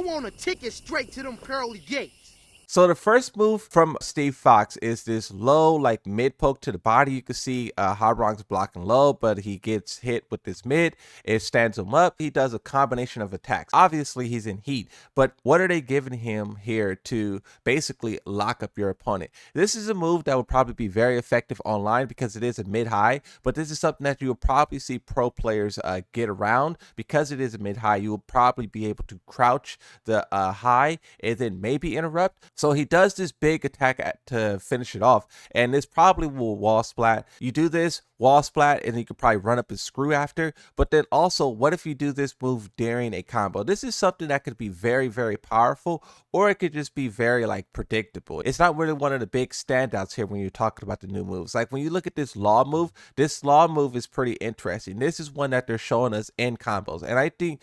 want a ticket straight to them pearly gates. So the first move from Steve Fox is this low, like mid poke to the body. You can see Habrong's blocking low, but he gets hit with this mid. It stands him up. He does a combination of attacks. Obviously, he's in heat, but what are they giving him here to basically lock up your opponent? This is a move that would probably be very effective online because it is a mid-high, but this is something that you'll probably see pro players get around. Because it is a mid-high, you will probably be able to crouch the high and then maybe interrupt. So he does this big attack to finish it off, and this probably will wall splat. You do this wall splat, and you could probably run up and screw after. But then also, what if you do this move during a combo? This is something that could be very, very powerful, or it could just be very like predictable. It's not really one of the big standouts here when you're talking about the new moves. Like when you look at this law move is pretty interesting. This is one that they're showing us in combos, and I think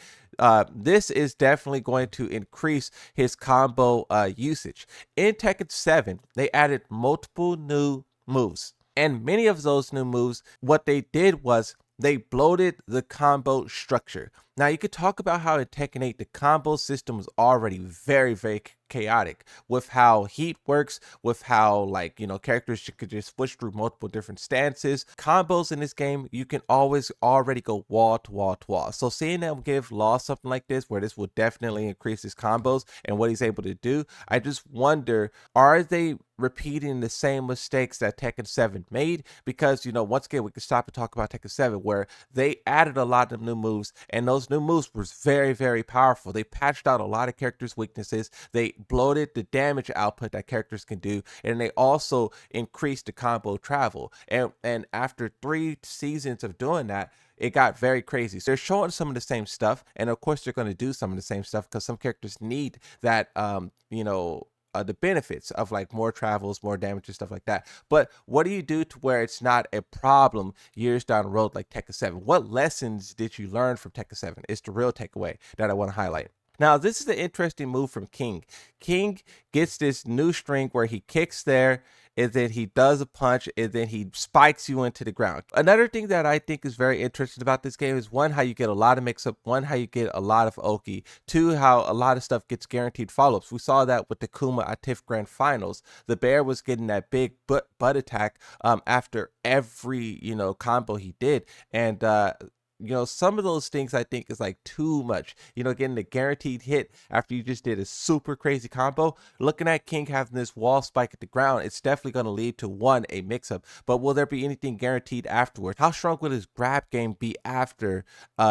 this is definitely going to increase his combo usage. In Tekken 7, they added multiple new moves. And many of those new moves, what they did was they bloated the combo structure. Now, you could talk about how in Tekken 8, the combo system was already very, very chaotic with how heat works, with how, like, you know, characters could just switch through multiple different stances. Combos in this game, you can always already go wall to wall to wall. So seeing them give Law something like this, where this will definitely increase his combos and what he's able to do, I just wonder, are they repeating the same mistakes that Tekken 7 made? Because, you know, once again, we can stop and talk about Tekken 7, where they added a lot of new moves, and those new moves were very, very powerful. They patched out a lot of characters' weaknesses. They bloated the damage output that characters can do, and they also increased the combo travel. And after 3 seasons of doing that, it got very crazy. So they're showing some of the same stuff, and of course they're going to do some of the same stuff because some characters need that, the benefits of like more travels, more damage, and stuff like that. But what do you do to where it's not a problem years down the road like Tekken 7? What lessons did you learn from Tekken 7? It's the real takeaway that I want to highlight. Now, this is an interesting move from King. King gets this new string where he kicks there, and then he does a punch, and then he spikes you into the ground. Another thing that I think is very interesting about this game is, one, how you get a lot of mix-up, one, how you get a lot of Oki, two, how a lot of stuff gets guaranteed follow-ups. We saw that with the Kuma Atif Grand Finals. The bear was getting that big butt attack after every, combo he did, and some of those things I think is like too much. Getting a guaranteed hit after you just did a super crazy combo. Looking at King having this wall spike at the ground, it's definitely going to lead to, one, a mix-up. But will there be anything guaranteed afterwards? How strong will his grab game be after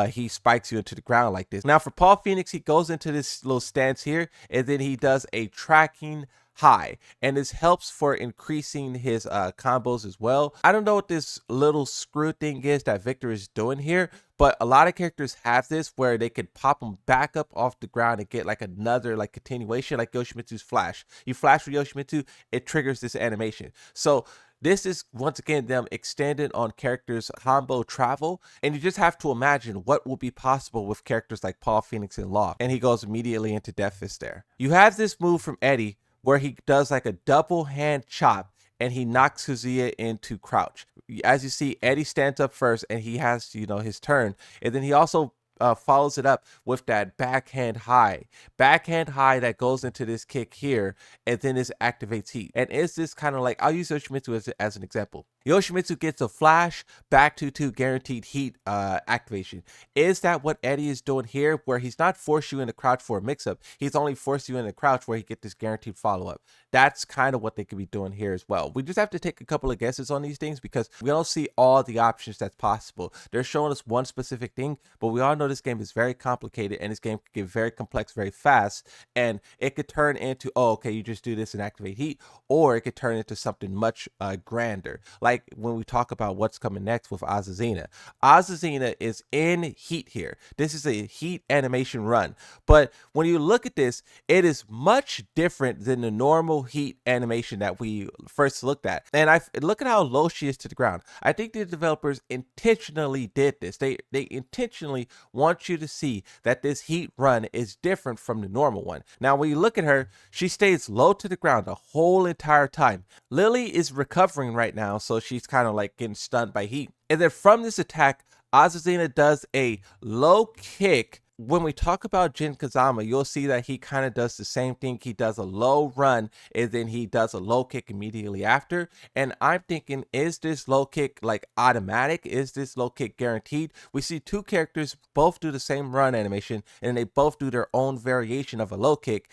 he spikes you into the ground like this? Now, for Paul Phoenix, he goes into this little stance here, and then he does a tracking high, and this helps for increasing his combos as well. I don't know what this little screw thing is that Victor is doing here, but a lot of characters have this where they can pop them back up off the ground and get like another like continuation, like Yoshimitsu's flash. You flash with Yoshimitsu, it triggers this animation. So this is, once again, them extended on characters' combo travel, and you just have to imagine what will be possible with characters like Paul Phoenix and Law, and he goes immediately into Death Fist there. You have this move from Eddie where he does like a double hand chop, and he knocks Kazuya into crouch. As you see, Eddie stands up first, and he has, his turn. And then he also follows it up with that backhand high that goes into this kick here, and then this activates heat. And is this kind of like, I'll use Yoshimitsu as an example. Yoshimitsu gets a flash back to guaranteed heat activation. Is that what Eddie is doing here, where he's not forced you in the crouch for a mix-up? He's only forced you in the crouch where he get this guaranteed follow-up. That's kind of what they could be doing here as well. We just have to take a couple of guesses on these things because we don't see all the options that's possible. They're showing us one specific thing, but we all know this game is very complicated, and this game could get very complex very fast, and it could turn into, oh, okay, you just do this and activate heat, or it could turn into something much grander. Like when we talk about what's coming next with Azucena. Azucena is in heat here. This is a heat animation run. But when you look at this, it is much different than the normal heat animation that we first looked at. And look at how low she is to the ground. I think the developers intentionally did this. They intentionally want you to see that this heat run is different from the normal one. Now, when you look at her, she stays low to the ground the whole entire time. Lily is recovering right now, so she's kind of like getting stunned by heat. And then from this attack, Azucena does a low kick when we talk about Jin Kazama, you'll see that he kind of does the same thing. He does a low run and then he does a low kick immediately after. And I'm thinking, is this low kick like automatic? Is this low kick guaranteed? We see two characters both do the same run animation and they both do their own variation of a low kick.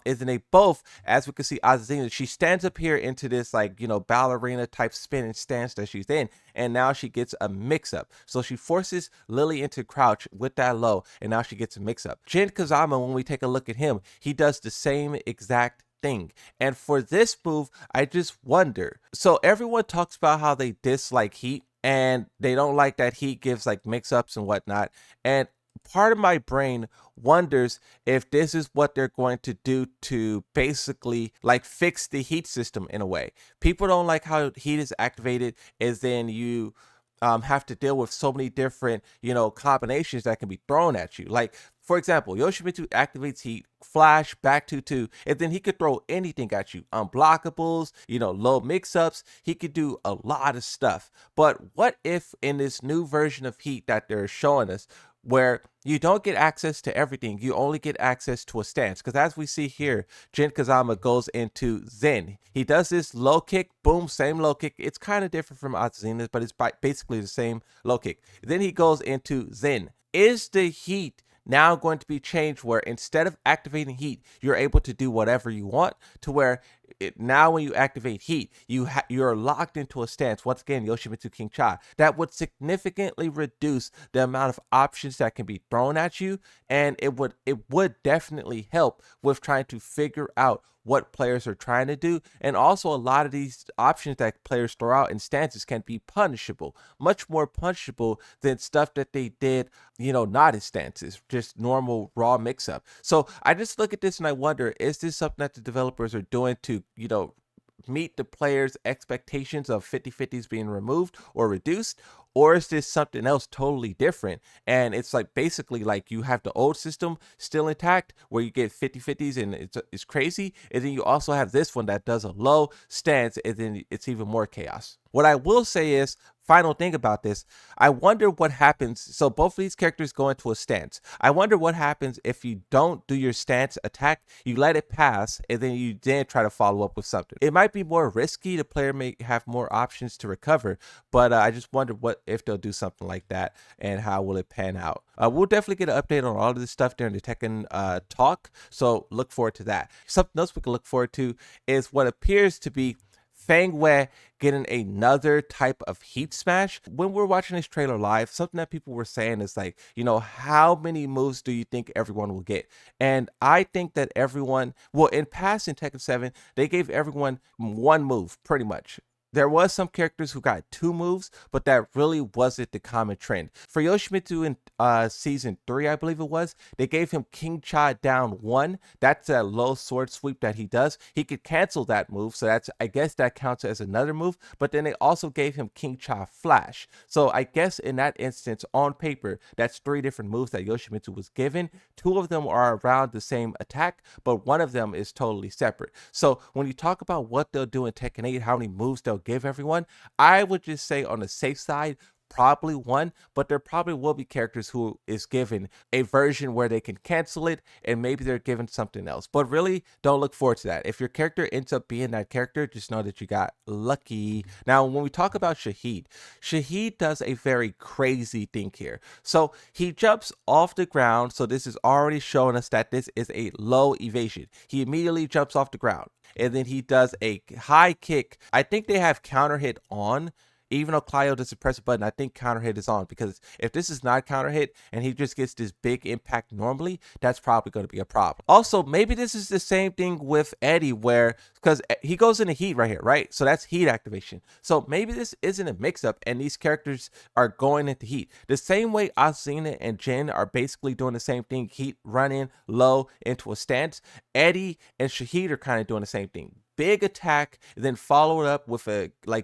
Is they both, as we can see, Azucena, she stands up here into this like, ballerina type spinning stance that she's in, and now she gets a mix up. So she forces Lily into crouch with that low, and now she gets a mix up. Jin Kazama, when we take a look at him, he does the same exact thing. And for this move, I just wonder. So everyone talks about how they dislike heat and they don't like that heat gives like mix ups and whatnot. And part of my brain wonders if this is what they're going to do to basically like fix the heat system in a way. People don't like how heat is activated, is then you have to deal with so many different, combinations that can be thrown at you. Like, for example, Yoshimitsu activates heat, flash, back 2-2, and then he could throw anything at you. Unblockables, low mix-ups. He could do a lot of stuff. But what if in this new version of heat that they're showing us, where you don't get access to everything, you only get access to a stance? Because as we see here, Jin Kazama goes into Zen. He does this low kick, boom, same low kick. It's kind of different from Azucena's, but it's basically the same low kick. Then he goes into Zen. Is the heat now going to be changed where instead of activating heat, you're able to do whatever you want, to where now when you activate heat, you're locked into a stance, once again, Yoshimitsu King Cha, that would significantly reduce the amount of options that can be thrown at you, and it would definitely help with trying to figure out what players are trying to do. And also, a lot of these options that players throw out in stances can be punishable, much more punishable than stuff that they did, not in stances, just normal raw mix up. So I just look at this and I wonder, is this something that the developers are doing to, meet the players' expectations of 50/50s being removed or reduced? Or is this something else totally different? And it's like basically like you have the old system still intact where you get 50/50s and it's crazy. And then you also have this one that does a low stance and then it's even more chaos. What I will say is, final thing about this, I wonder what happens. So both of these characters go into a stance. I wonder what happens if you don't do your stance attack, you let it pass, and then you try to follow up with something. It might be more risky. The player may have more options to recover, but I just wonder what if they'll do something like that and how will it pan out. We'll definitely get an update on all of this stuff during the Tekken talk, so look forward to that. Something else we can look forward to is what appears to be Feng getting another type of heat smash. When we're watching this trailer live, something that people were saying is like, how many moves do you think everyone will get? And I think that everyone, well, in past in Tekken 7, they gave everyone one move pretty much. There was some characters who got two moves, but that really wasn't the common trend. For Yoshimitsu in season 3, I believe it was, they gave him King Cha down 1. That's a low sword sweep that he does. He could cancel that move, so I guess that counts as another move. But then they also gave him King Cha flash. So I guess in that instance, on paper, that's 3 different moves that Yoshimitsu was given. 2 of them are around the same attack, but one of them is totally separate. So when you talk about what they'll do in Tekken 8, how many moves they'll give everyone, I would just say on the safe side, probably 1, but there probably will be characters who is given a version where they can cancel it and maybe they're given something else. But really, don't look forward to that. If your character ends up being that character, just know that you got lucky. Now, when we talk about Shaheen does a very crazy thing here. So he jumps off the ground. So this is already showing us that this is a low evasion. He immediately jumps off the ground and then he does a high kick. I think they have counter hit on. Even though Clio doesn't press a button, I think counter hit is on, because if this is not counter hit and he just gets this big impact normally, that's probably going to be a problem. Also, maybe this is the same thing with Eddie, where, because he goes into heat right here, right? So that's heat activation. So maybe this isn't a mix-up and these characters are going into heat. The same way Azucena and Jin are basically doing the same thing, heat run in low into a stance, Eddie and Shaheen are kind of doing the same thing. Big attack, then follow it up with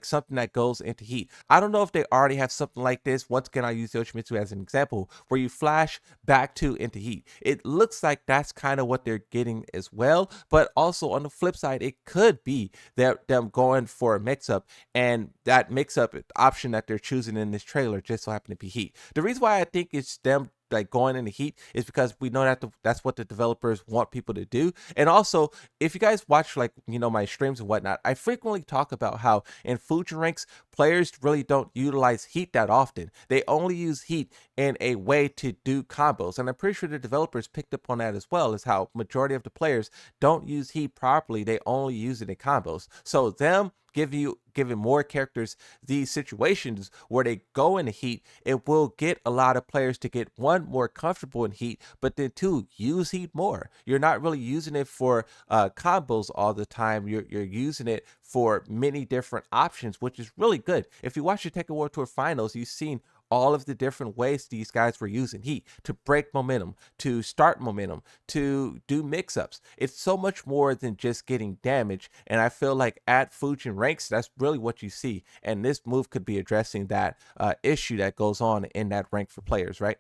something that goes into heat. I don't know if they already have something like this. Once again, I use Yoshimitsu as an example, where you flash back 2 into heat. It looks like that's kind of what they're getting as well. But also on the flip side, it could be that them going for a mix-up, and that mix-up option that they're choosing in this trailer just so happen to be heat. The reason why I think it's them like going into heat is because we know that that's what the developers want people to do. And also, if you guys watch like my streams and whatnot, I frequently talk about how in Fuji ranks players really don't utilize heat that often. They only use heat in a way to do combos, and I'm pretty sure the developers picked up on that as well, is how majority of the players don't use heat properly. They only use it in combos. So them giving more characters these situations where they go into heat, it will get a lot of players to get one, more comfortable in heat, but then two, use heat more. You're not really using it for combos all the time. You're using it for many different options, which is really good. If you watch the Tekken World Tour finals, you've seen all of the different ways these guys were using heat to break momentum, to start momentum, to do mix-ups. It's so much more than just getting damage, and I feel like at Fujin ranks, that's really what you see, and this move could be addressing that issue that goes on in that rank for players, right?